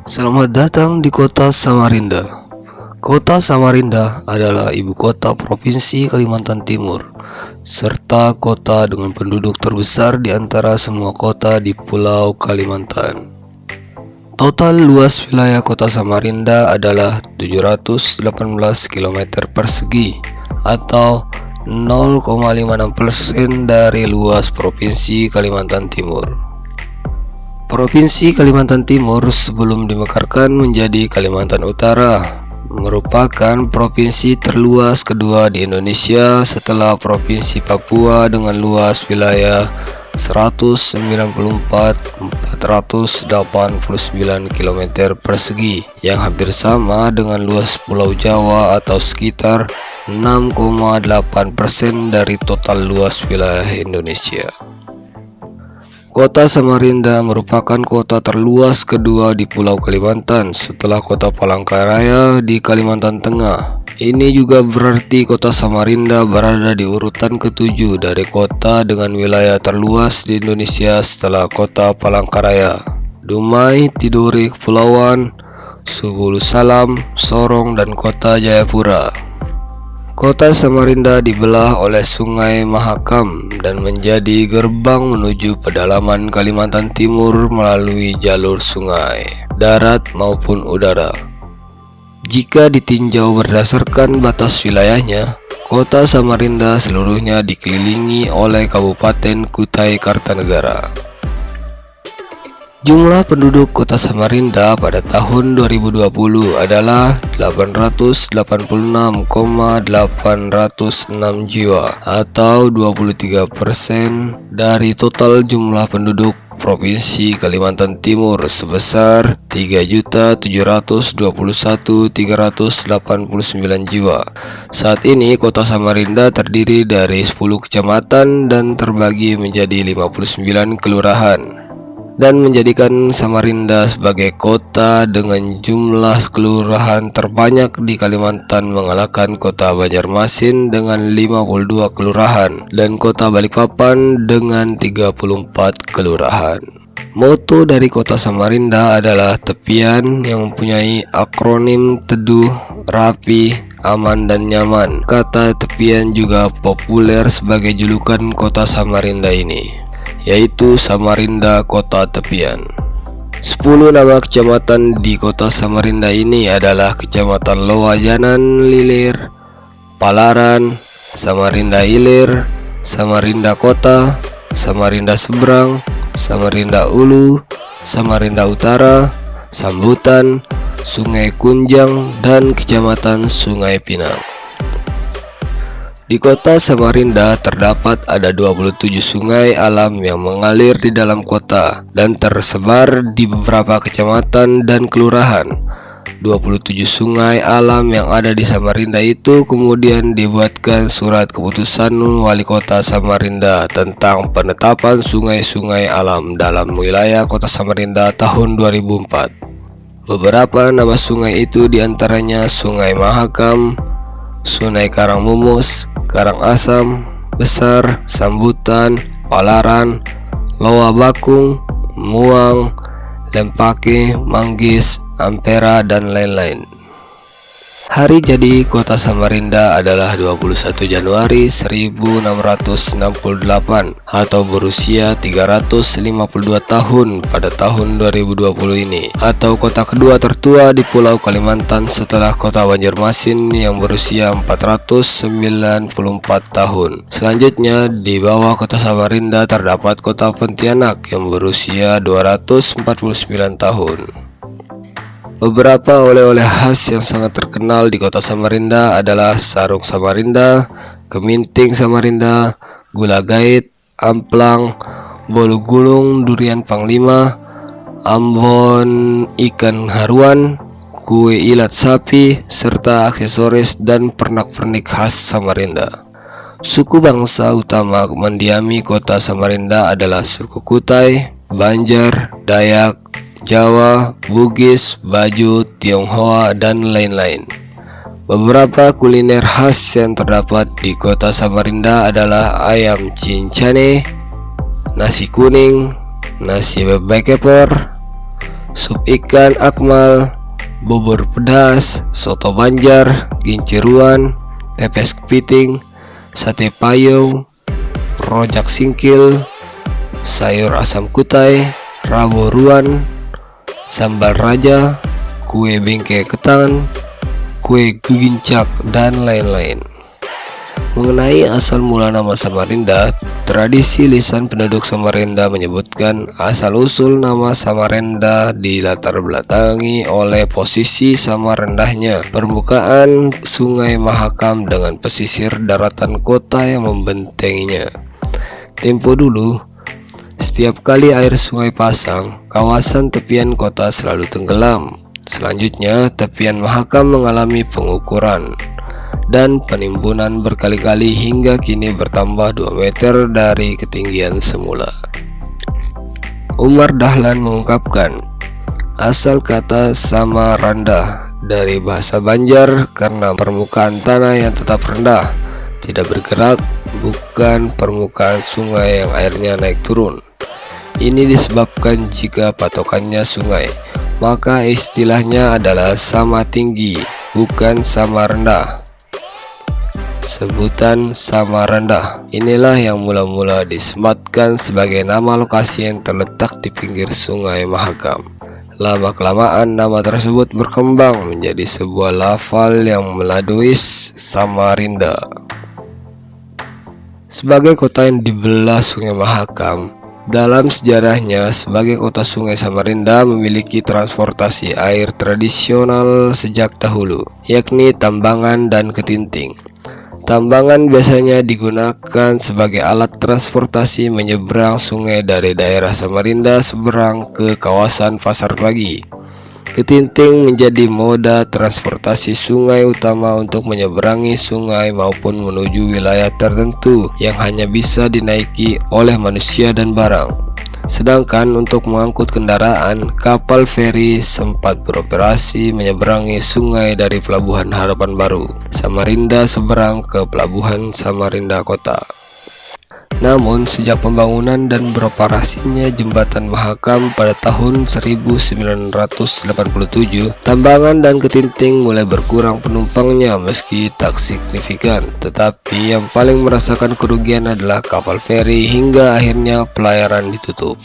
Selamat datang di kota Samarinda. Kota Samarinda adalah ibu kota Provinsi Kalimantan Timur, serta kota dengan penduduk terbesar di antara semua kota di Pulau Kalimantan. Total luas wilayah kota Samarinda adalah 718 km persegi atau 0,56% dari luas Provinsi Kalimantan Timur. Provinsi Kalimantan Timur sebelum dimekarkan menjadi Kalimantan Utara merupakan provinsi terluas kedua di Indonesia setelah Provinsi Papua dengan luas wilayah 194.489 km persegi yang hampir sama dengan luas Pulau Jawa atau sekitar 6,8% dari total luas wilayah Indonesia. Kota Samarinda merupakan kota terluas kedua di Pulau Kalimantan setelah kota Palangkaraya di Kalimantan Tengah. Ini juga berarti kota Samarinda berada di urutan ke-7 dari kota dengan wilayah terluas di Indonesia setelah kota Palangkaraya, Dumai, Tidore, Kepulauan, Subulu Salam, Sorong, dan kota Jayapura. Kota Samarinda dibelah oleh Sungai Mahakam dan menjadi gerbang menuju pedalaman Kalimantan Timur melalui jalur sungai, darat maupun udara. Jika ditinjau berdasarkan batas wilayahnya, kota Samarinda seluruhnya dikelilingi oleh Kabupaten Kutai Kartanegara. Jumlah penduduk kota Samarinda pada tahun 2020 adalah 886,806 jiwa atau 23% dari total jumlah penduduk Provinsi Kalimantan Timur sebesar 3.721.389 jiwa. Saat ini kota Samarinda terdiri dari 10 kecamatan dan terbagi menjadi 59 kelurahan, dan menjadikan Samarinda sebagai kota dengan jumlah kelurahan terbanyak di Kalimantan, mengalahkan kota Banjarmasin dengan 52 kelurahan dan kota Balikpapan dengan 34 kelurahan. Moto dari kota Samarinda adalah tepian yang mempunyai akronim teduh, rapi, aman, dan nyaman. Kata tepian juga populer sebagai julukan kota Samarinda ini, yaitu Samarinda Kota Tepian. 10 nama kecamatan di kota Samarinda ini adalah Kecamatan Lowajanan Lilir, Palaran, Samarinda Hilir, Samarinda Kota, Samarinda Seberang, Samarinda Ulu, Samarinda Utara, Sambutan, Sungai Kunjang, dan Kecamatan Sungai Pinang. Di kota Samarinda terdapat ada 27 sungai alam yang mengalir di dalam kota dan tersebar di beberapa kecamatan dan kelurahan. 27 sungai alam yang ada di Samarinda itu kemudian dibuatkan surat keputusan Wali Kota Samarinda tentang penetapan sungai-sungai alam dalam wilayah kota Samarinda tahun 2004. Beberapa nama sungai itu diantaranya Sungai Mahakam, Sungai Karangmumus, Karangasem, Besar, Sambutan, Palaran, Loa Bakung, Muang, Lempake, Manggis, Ampera, dan lain-lain. Hari jadi kota Samarinda adalah 21 Januari 1668 atau berusia 352 tahun pada tahun 2020 ini, atau kota kedua tertua di Pulau Kalimantan setelah kota Banjarmasin yang berusia 494 tahun. Selanjutnya di bawah kota Samarinda terdapat kota Pontianak yang berusia 249 tahun. Beberapa oleh-oleh khas yang sangat terkenal di kota Samarinda adalah sarung Samarinda, keminting Samarinda, gula gait, amplang, bolu gulung, durian panglima, ambon ikan haruan, kue ilat sapi, serta aksesoris dan pernak-pernik khas Samarinda. Suku bangsa utama mendiami kota Samarinda adalah suku Kutai, Banjar, Dayak, Jawa, Bugis, Baju, Tionghoa, dan lain-lain. Beberapa kuliner khas yang terdapat di kota Samarinda adalah ayam cincane, nasi kuning, nasi bebek kepor, sup ikan akmal, bubur pedas, soto Banjar, ginciruan, pepes kepiting, sate payung, rojak singkil, sayur asam kutai, rawon ruan, sambal raja, kue bingkai ketan, kue gincak, dan lain-lain. Mengenai asal mula nama Samarinda, tradisi lisan penduduk Samarinda menyebutkan asal-usul nama Samarinda dilatar belakangi oleh posisi sama rendahnya permukaan Sungai Mahakam dengan pesisir daratan kota yang membentenginya. Tempo dulu, setiap kali air sungai pasang, kawasan tepian kota selalu tenggelam. Selanjutnya, tepian Mahakam mengalami pengukuran dan penimbunan berkali-kali hingga kini bertambah 2 meter dari ketinggian semula. Umar Dahlan mengungkapkan, asal kata Samaranda dari bahasa Banjar karena permukaan tanah yang tetap rendah, tidak bergerak, bukan permukaan sungai yang airnya naik turun. Ini disebabkan jika patokannya sungai, maka istilahnya adalah sama tinggi, bukan sama rendah. Sebutan Samarinda inilah yang mula-mula disematkan sebagai nama lokasi yang terletak di pinggir Sungai Mahakam. Lama-kelamaan nama tersebut berkembang menjadi sebuah lafal yang meladuis Samarinda. Sebagai kota yang dibelah Sungai Mahakam, dalam sejarahnya sebagai kota Sungai Samarinda memiliki transportasi air tradisional sejak dahulu, yakni tambangan dan ketinting. Tambangan biasanya digunakan sebagai alat transportasi menyeberang sungai dari daerah Samarinda seberang ke kawasan Pasar Pagi. Ketinting menjadi moda transportasi sungai utama untuk menyeberangi sungai maupun menuju wilayah tertentu yang hanya bisa dinaiki oleh manusia dan barang. Sedangkan untuk mengangkut kendaraan, kapal feri sempat beroperasi menyeberangi sungai dari Pelabuhan Harapan Baru, Samarinda seberang ke Pelabuhan Samarinda Kota. Namun sejak pembangunan dan beroperasinya jembatan Mahakam pada tahun 1987, tambangan dan ketinting mulai berkurang penumpangnya meski tak signifikan. Tetapi yang paling merasakan kerugian adalah kapal feri hingga akhirnya pelayaran ditutup.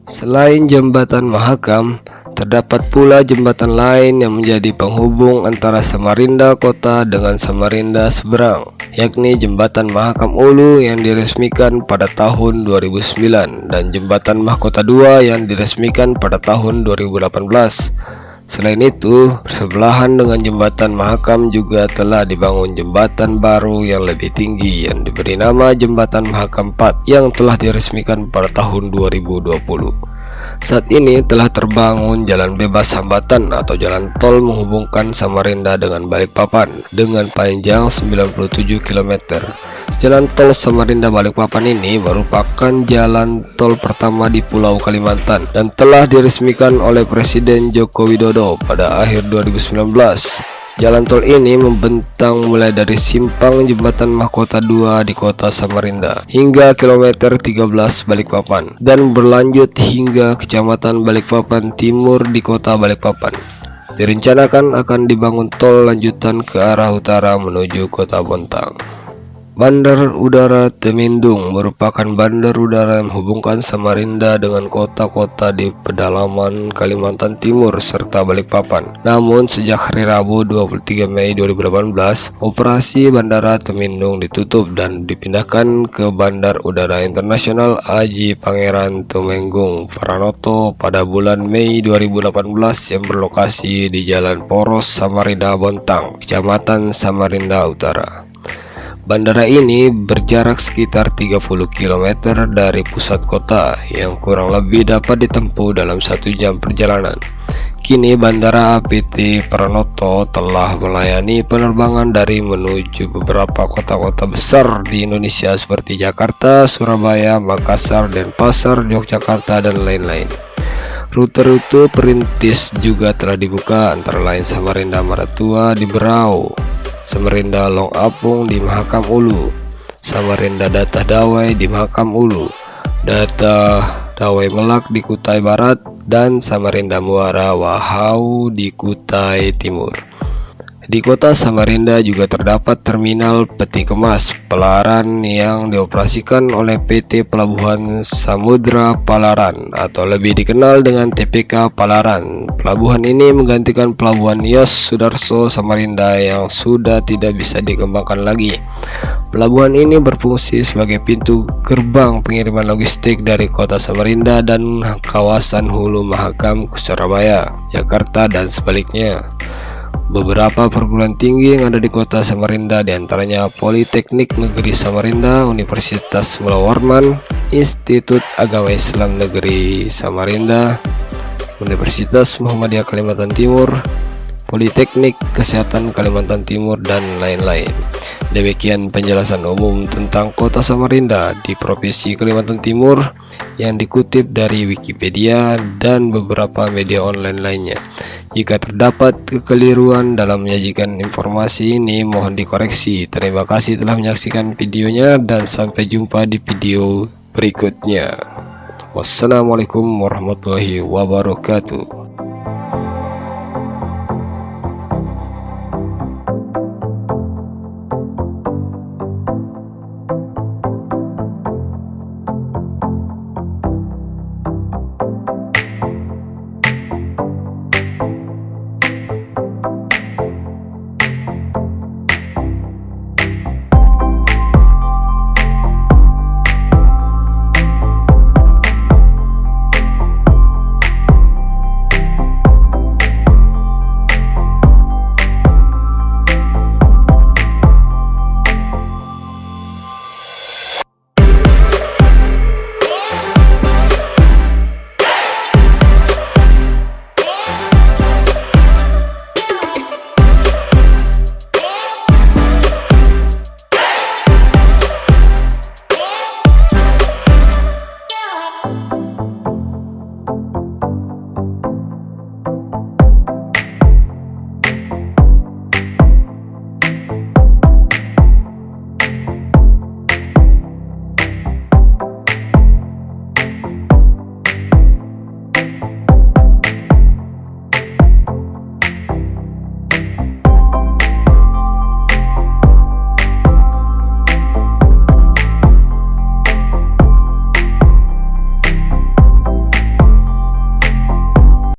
Selain jembatan Mahakam, terdapat pula jembatan lain yang menjadi penghubung antara Samarinda Kota dengan Samarinda seberang, yakni jembatan Mahakam Ulu yang diresmikan pada tahun 2009 dan jembatan Mahkota 2 yang diresmikan pada tahun 2018. Selain itu, bersebelahan dengan jembatan Mahakam juga telah dibangun jembatan baru yang lebih tinggi yang diberi nama Jembatan Mahakam 4 yang telah diresmikan pada tahun 2020. Saat ini telah terbangun jalan bebas hambatan atau jalan tol menghubungkan Samarinda dengan Balikpapan dengan panjang 97 km. Jalan tol Samarinda Balikpapan ini merupakan jalan tol pertama di Pulau Kalimantan dan telah diresmikan oleh Presiden Joko Widodo pada akhir 2019. Jalan tol ini membentang mulai dari simpang jembatan Mahkota 2 di kota Samarinda hingga kilometer 13 Balikpapan dan berlanjut hingga kecamatan Balikpapan Timur di kota Balikpapan. Direncanakan akan dibangun tol lanjutan ke arah utara menuju kota Bontang. Bandar Udara Temindung merupakan bandar udara yang menghubungkan Samarinda dengan kota-kota di pedalaman Kalimantan Timur serta Balikpapan. Namun sejak hari Rabu 23 Mei 2018, operasi Bandara Temindung ditutup dan dipindahkan ke Bandar Udara Internasional Aji Pangeran Tumenggung Pranoto pada bulan Mei 2018 yang berlokasi di Jalan Poros Samarinda Bontang, Kecamatan Samarinda Utara. Bandara ini berjarak sekitar 30 km dari pusat kota yang kurang lebih dapat ditempuh dalam 1 jam perjalanan. Kini Bandara APT Pranoto telah melayani penerbangan dari menuju beberapa kota-kota besar di Indonesia seperti Jakarta, Surabaya, Makassar, Denpasar, Yogyakarta, dan lain-lain. Rute-rute perintis juga telah dibuka antara lain Samarinda Maratua di Berau, Samarinda Long Apung di Mahakam Ulu, Samarinda Datah Dawai di Mahakam Ulu, Datah Dawai Melak di Kutai Barat, dan Samarinda Muara Wahau di Kutai Timur. Di kota Samarinda juga terdapat terminal peti kemas Palaran yang dioperasikan oleh PT Pelabuhan Samudra Palaran atau lebih dikenal dengan TPK Palaran. Pelabuhan ini menggantikan Pelabuhan Yos Sudarso Samarinda yang sudah tidak bisa dikembangkan lagi. Pelabuhan ini berfungsi sebagai pintu gerbang pengiriman logistik dari kota Samarinda dan kawasan Hulu Mahakam ke Surabaya, Jakarta, dan sebaliknya. Beberapa perguruan tinggi yang ada di kota Samarinda diantaranya Politeknik Negeri Samarinda, Universitas Mula Warman, Institut Agama Islam Negeri Samarinda, Universitas Muhammadiyah Kalimantan Timur, Politeknik Kesehatan Kalimantan Timur, dan lain-lain. Demikian penjelasan umum tentang kota Samarinda di Provinsi Kalimantan Timur yang dikutip dari Wikipedia dan beberapa media online lainnya. Jika terdapat kekeliruan dalam menyajikan informasi ini, mohon dikoreksi. Terima kasih telah menyaksikan videonya dan sampai jumpa di video berikutnya. Wassalamualaikum warahmatullahi wabarakatuh.